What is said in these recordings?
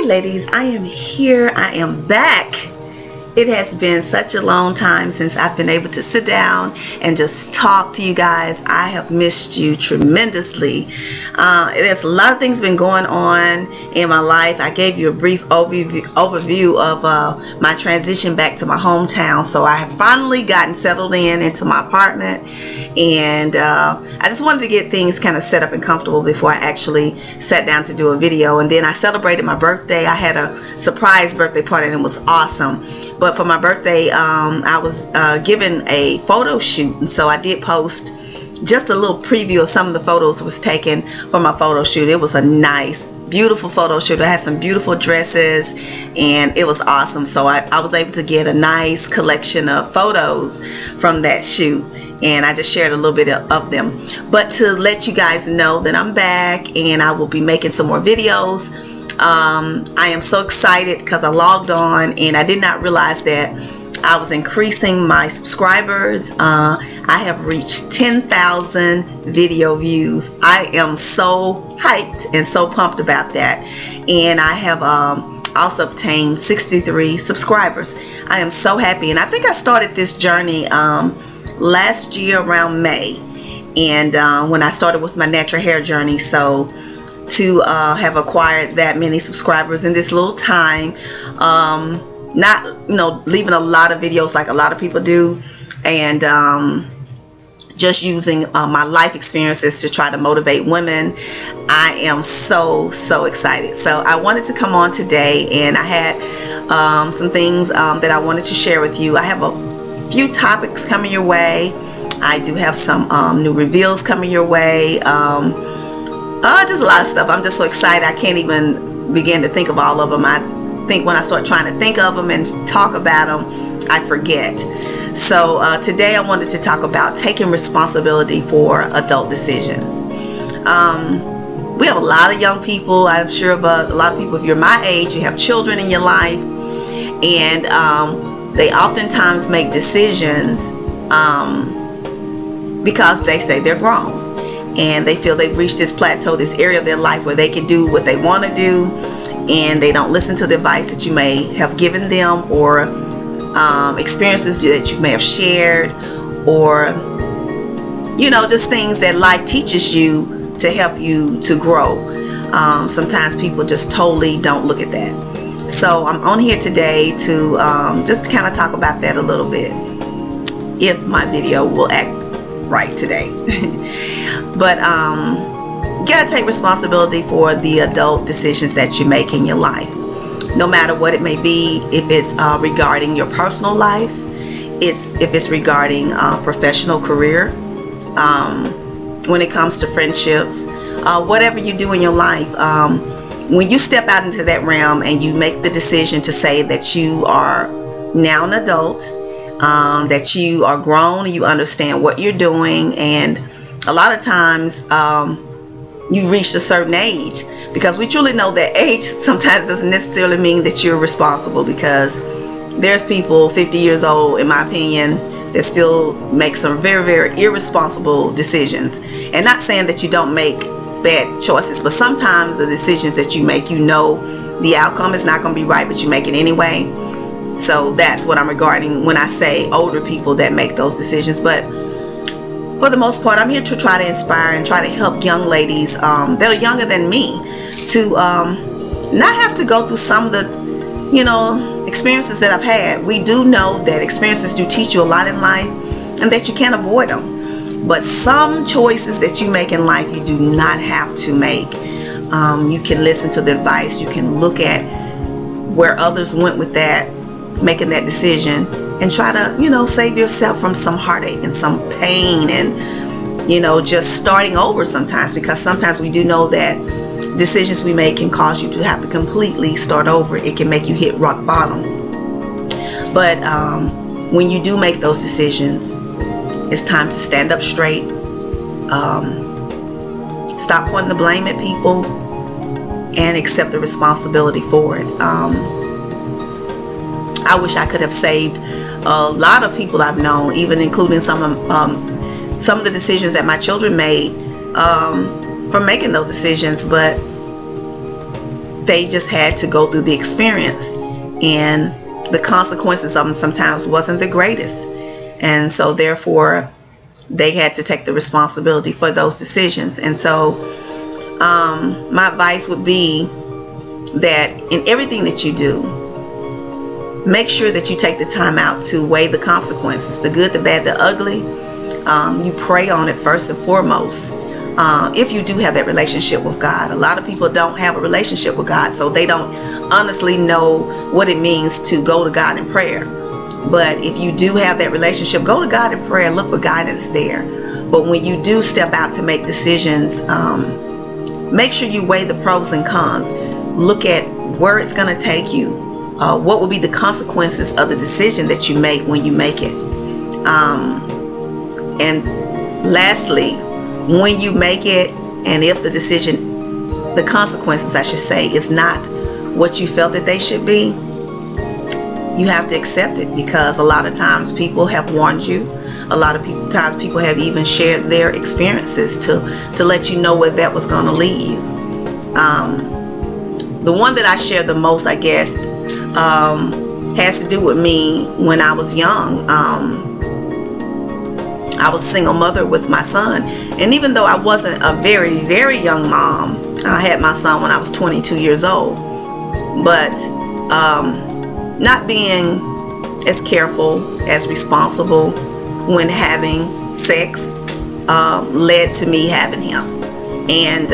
Hi ladies, I am here. I am back. It has been such a long time since I've been able to sit down and just talk to you guys. I have missed you tremendously. There's a lot of things been going on in my life. I gave you a brief overview of my transition back to my hometown. So I have finally gotten settled into my apartment, and I just wanted to get things kind of set up and comfortable before I actually sat down to do a video. And then I celebrated my birthday. I had a surprise birthday party and it was awesome. But for my birthday, I was given a photo shoot, and so I did post just a little preview of some of the photos that was taken for my photo shoot. It was a nice, beautiful photo shoot. I had some beautiful dresses, and it was awesome. So I was able to get a nice collection of photos from that shoot, and I just shared a little bit of them. But to let you guys know that I'm back, and I will be making some more videos. I am so excited because I logged on and I did not realize that I was increasing my subscribers. I have reached 10,000 video views. I am so hyped and so pumped about that. And I have also obtained 63 subscribers. I am so happy, and I think I started this journey last year around May, and when I started with my natural hair journey. So to have acquired that many subscribers in this little time, not leaving a lot of videos like a lot of people do, and just using my life experiences to try to motivate women. I am so excited. So I wanted to come on today, and I had some things that I wanted to share with you. I have a few topics coming your way. I do have some new reveals coming your way. Just a lot of stuff. I'm just so excited. I can't even begin to think of all of them. I think when I start trying to think of them and talk about them, I forget. So today I wanted to talk about taking responsibility for adult decisions. We have a lot of young people. I'm sure of a lot of people, if you're my age, you have children in your life, and they oftentimes make decisions because they say they're grown, and they feel they've reached this plateau, this area of their life where they can do what they want to do, and they don't listen to the advice that you may have given them, or experiences that you may have shared, or just things that life teaches you to help you to grow. Sometimes people just totally don't look at that. So I'm on here today to just kind of talk about that a little bit, if my video will act right today. But you gotta take responsibility for the adult decisions that you make in your life, no matter what it may be. If it's regarding your personal life, if it's regarding professional career, when it comes to friendships, whatever you do in your life, when you step out into that realm and you make the decision to say that you are now an adult, that you are grown, you understand what you're doing, and a lot of times you reach a certain age, because we truly know that age sometimes doesn't necessarily mean that you're responsible, because there's people 50 years old, in my opinion, that still make some very irresponsible decisions. And not saying that you don't make bad choices, but sometimes the decisions that you make, the outcome is not going to be right, but you make it anyway. So that's what I'm regarding when I say older people that make those decisions. But for the most part, I'm here to try to inspire and try to help young ladies that are younger than me to not have to go through some of the experiences that I've had. We do know that experiences do teach you a lot in life, and that you can't avoid them. But some choices that you make in life, you do not have to make. You can listen to the advice. You can look at where others went with that, making that decision, and try to save yourself from some heartache and some pain, and just starting over sometimes, because sometimes we do know that decisions we make can cause you to have to completely start over. It can make you hit rock bottom. But when you do make those decisions, it's time to stand up straight. Stop pointing the blame at people, and accept the responsibility for it. I wish I could have saved a lot of people I've known, even including some of the decisions that my children made, from making those decisions. But they just had to go through the experience, and the consequences of them sometimes wasn't the greatest, and so therefore they had to take the responsibility for those decisions. And so my advice would be that in everything that you do, make sure that you take the time out to weigh the consequences, the good, the bad, the ugly. You pray on it first and foremost. If you do have that relationship with God. A lot of people don't have a relationship with God, so they don't honestly know what it means to go to God in prayer. But if you do have that relationship, go to God in prayer, look for guidance there. But when you do step out to make decisions, make sure you weigh the pros and cons. Look at where it's going to take you. What will be the consequences of the decision that you make when you make it? And lastly, when you make it, and if the decision, the consequences I should say, is not what you felt that they should be, you have to accept it, because a lot of times people have warned you. A lot of times people have even shared their experiences to let you know where that was going to lead you. The one that I share the most, I guess, has to do with me when I was young. I was a single mother with my son, and even though I wasn't a very, very young mom, I had my son when I was 22 years old, but not being as careful, as responsible when having sex led to me having him. And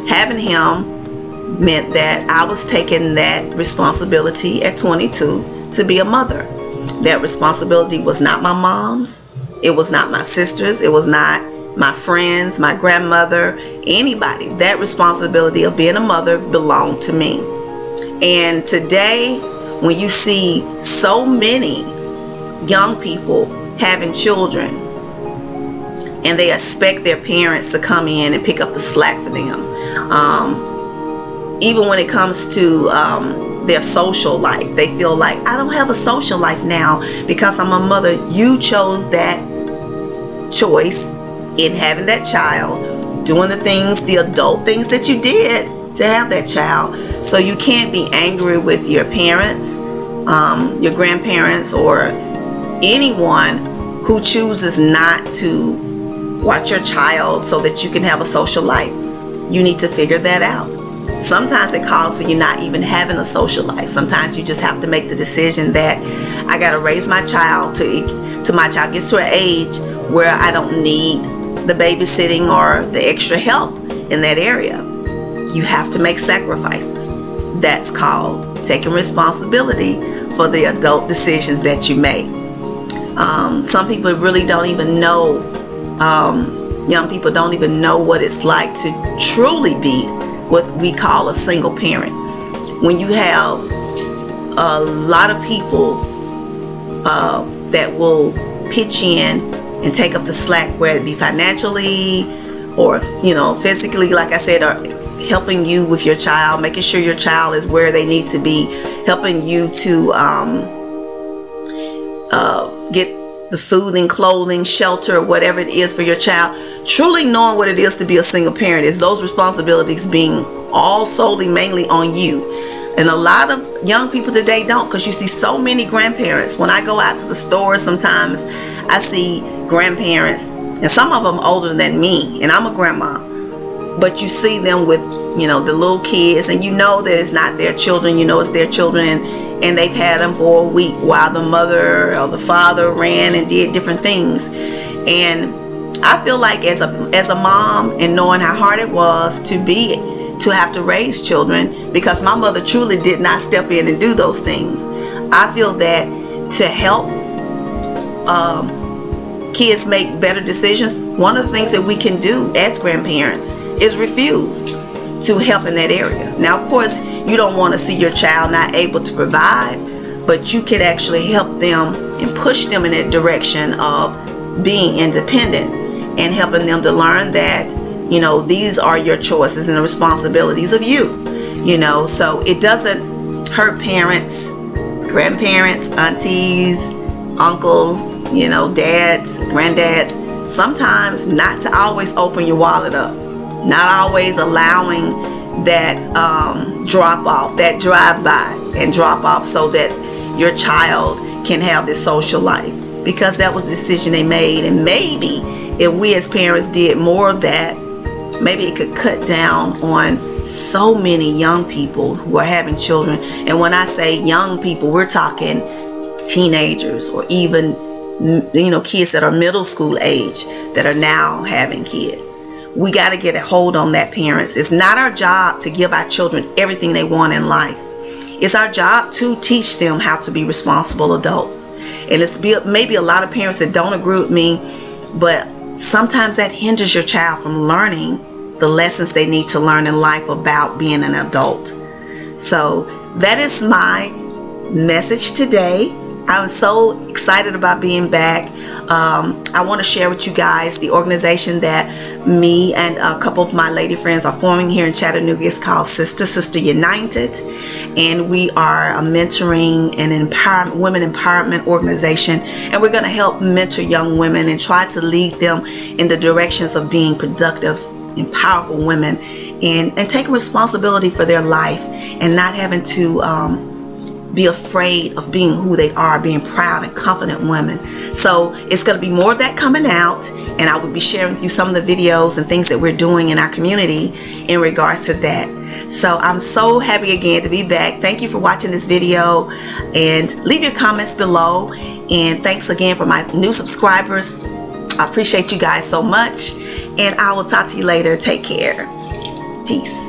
having him meant that I was taking that responsibility at 22 to be a mother. That responsibility was not my mom's. It was not my sister's. It was not my friends, my grandmother, anybody. That responsibility of being a mother belonged to me. And today, when you see so many young people having children, and they expect their parents to come in and pick up the slack for them, even when it comes to their social life, they feel like, I don't have a social life now because I'm a mother. You chose that choice in having that child, doing the things, the adult things that you did to have that child. So you can't be angry with your parents, your grandparents, or anyone who chooses not to watch your child so that you can have a social life. You need to figure that out. Sometimes it calls for you not even having a social life. Sometimes you just have to make the decision that I got to raise my child till my child gets to an age where I don't need the babysitting or the extra help in that area. You have to make sacrifices. That's called taking responsibility for the adult decisions that you make. Some people really don't even know, young people don't even know what it's like to truly be what we call a single parent. When you have a lot of people that will pitch in and take up the slack, whether it be financially or physically, like I said, or helping you with your child, making sure your child is where they need to be, helping you to get the food and clothing, shelter, whatever it is for your child. Truly knowing what it is to be a single parent is those responsibilities being all solely mainly on you. And a lot of young people today don't, because you see so many grandparents. When I go out to the store, sometimes I see grandparents, and some of them older than me, and I'm a grandma, but you see them with the little kids, and that it's not their children, it's their children, and they've had them for a week while the mother or the father ran and did different things. And I feel like as a mom, and knowing how hard it was to have to raise children, because my mother truly did not step in and do those things, I feel that to help kids make better decisions, one of the things that we can do as grandparents is refuse to help in that area. Now, of course, you don't want to see your child not able to provide, but you can actually help them and push them in that direction of being independent, and helping them to learn that these are your choices and the responsibilities of you. So it doesn't hurt parents, grandparents, aunties, uncles, dads, granddads, sometimes not to always open your wallet up, not always allowing that drop off, that drive by and drop off, so that your child can have this social life, because that was the decision they made. And maybe if we as parents did more of that, maybe it could cut down on so many young people who are having children. And when I say young people, we're talking teenagers, or even kids that are middle school age that are now having kids. We got to get a hold on that, parents. It's not our job to give our children everything they want in life. It's our job to teach them how to be responsible adults. And it's maybe a lot of parents that don't agree with me, but sometimes that hinders your child from learning the lessons they need to learn in life about being an adult. So that is my message today. I'm so excited about being back. I want to share with you guys the organization that me and a couple of my lady friends are forming here in Chattanooga. It's called Sister United, and we are a mentoring and women empowerment organization, and we're going to help mentor young women and try to lead them in the directions of being productive and powerful women, and taking responsibility for their life, and not having to be afraid of being who they are, being proud and confident women. So it's going to be more of that coming out, and I will be sharing with you some of the videos and things that we're doing in our community in regards to that. So I'm so happy again to be back. Thank you for watching this video, and leave your comments below. And thanks again for my new subscribers. I appreciate you guys so much, and I will talk to you later. Take care. Peace.